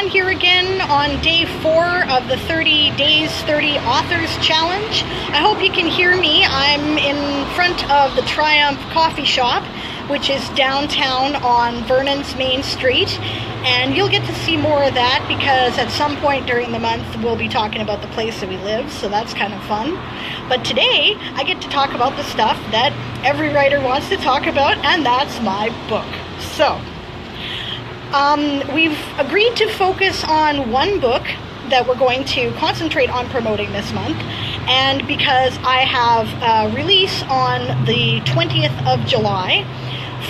I'm here again on day 4 of the 30 Days, 30 Authors Challenge. I hope you can hear me. I'm in front of the Triumph Coffee Shop, which is downtown on Vernon's Main Street. And you'll get to see more of that because at some point during the month we'll be talking about the place that we live, so that's kind of fun. But today I get to talk about the stuff that every writer wants to talk about, and that's my book. So, we've agreed to focus on one book that we're going to concentrate on promoting this month, and because I have a release on the 20th of July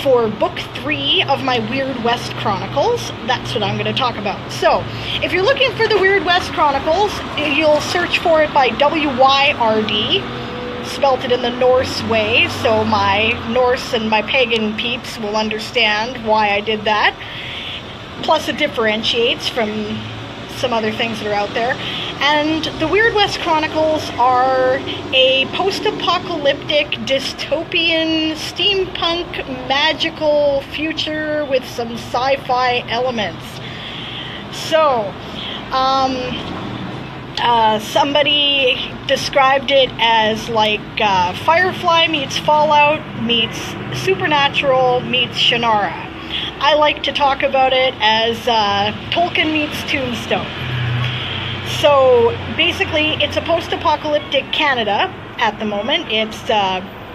for book 3 of my Weird West Chronicles, that's what I'm going to talk about. So, if you're looking for the Weird West Chronicles, you'll search for it by W-Y-R-D, spelt it in the Norse way, so my Norse and my pagan peeps will understand why I did that. Plus it differentiates from some other things that are out there. And the Weird West Chronicles are a post-apocalyptic, dystopian, steampunk, magical future with some sci-fi elements. So, somebody described it as like Firefly meets Fallout meets Supernatural meets Shannara. I like to talk about it as Tolkien meets Tombstone. So basically, it's a post-apocalyptic Canada at the moment. It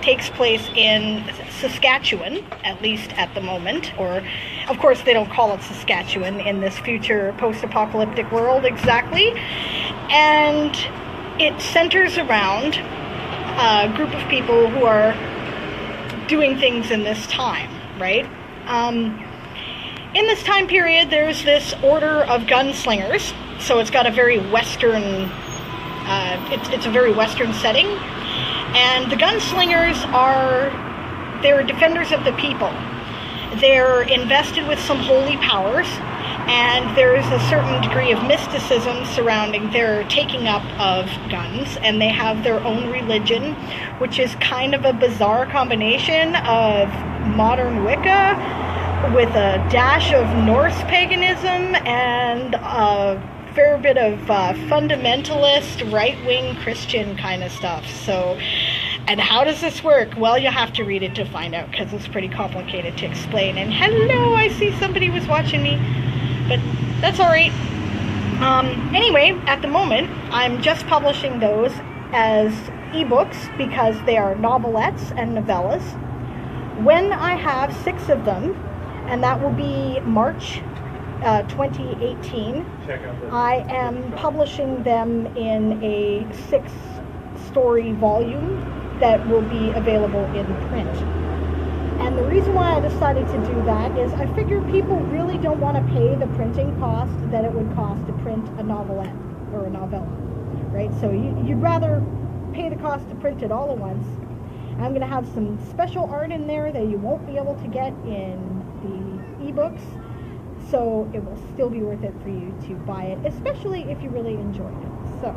takes place in Saskatchewan, at least at the moment. Or, of course, they don't call it Saskatchewan in this future post-apocalyptic world exactly. And it centers around a group of people who are doing things in this time, right? In this time period, there's this order of gunslingers, so it's got a very Western, it's a very Western setting, and the gunslingers they're defenders of the people. They're invested with some holy powers, and there's a certain degree of mysticism surrounding their taking up of guns, and they have their own religion, which is kind of a bizarre combination of modern Wicca with a dash of Norse paganism and a fair bit of fundamentalist, right-wing Christian kind of stuff. So, and how does this work? Well, you'll have to read it to find out because it's pretty complicated to explain. And hello, I see somebody was watching me, but that's all right. Anyway, at the moment, I'm just publishing those as ebooks because they are novelettes and novellas. When I have 6 of them, and that will be March 2018, I am publishing them in a 6-story volume that will be available in print. And the reason why I decided to do that is I figure people really don't want to pay the printing cost that it would cost to print a novelette or a novella, right? So you'd rather pay the cost to print it all at once. I'm going to have some special art in there that you won't be able to get in the ebooks, so it will still be worth it for you to buy it, especially if you really enjoyed it. So,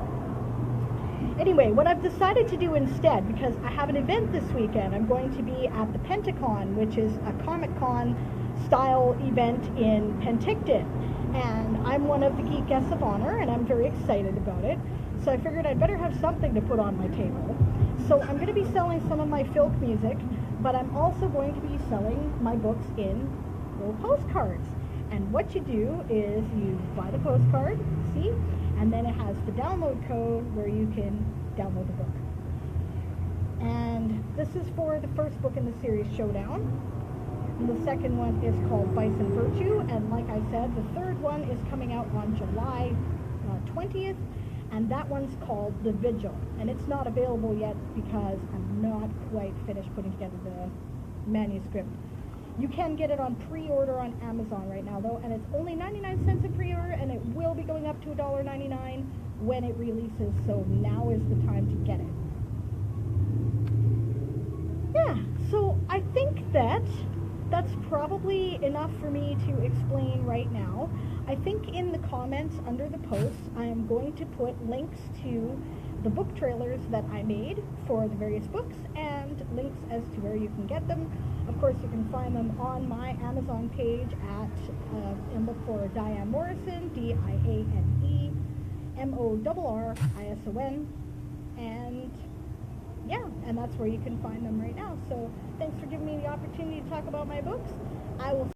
anyway, what I've decided to do instead, because I have an event this weekend, I'm going to be at the Pentacon, which is a Comic-Con style event in Penticton, and I'm one of the Geek Guests of Honor, and I'm very excited about it, so I figured I'd better have something to put on my table. So I'm going to be selling some of my folk music, but I'm also going to be selling my books in little postcards. And what you do is you buy the postcard, see, and then it has the download code where you can download the book. And this is for the first book in the series, Showdown. And the second one is called Vice and Virtue, and like I said, the third one is coming out on July 20th. And that one's called The Vigil. And it's not available yet because I'm not quite finished putting together the manuscript. You can get it on pre-order on Amazon right now, though, and it's only 99 cents a pre-order, and it will be going up to $1.99 when it releases, so now is the time to get it. Yeah, so I think that's probably enough for me to explain right now. I think in the comments under the posts, I am going to put links to the book trailers that I made for the various books and links as to where you can get them. Of course, you can find them on my Amazon page at, and look for Diane Morrison, DianeMorrison, and yeah, and that's where you can find them right now. So thanks for giving me the opportunity to talk about my books. I will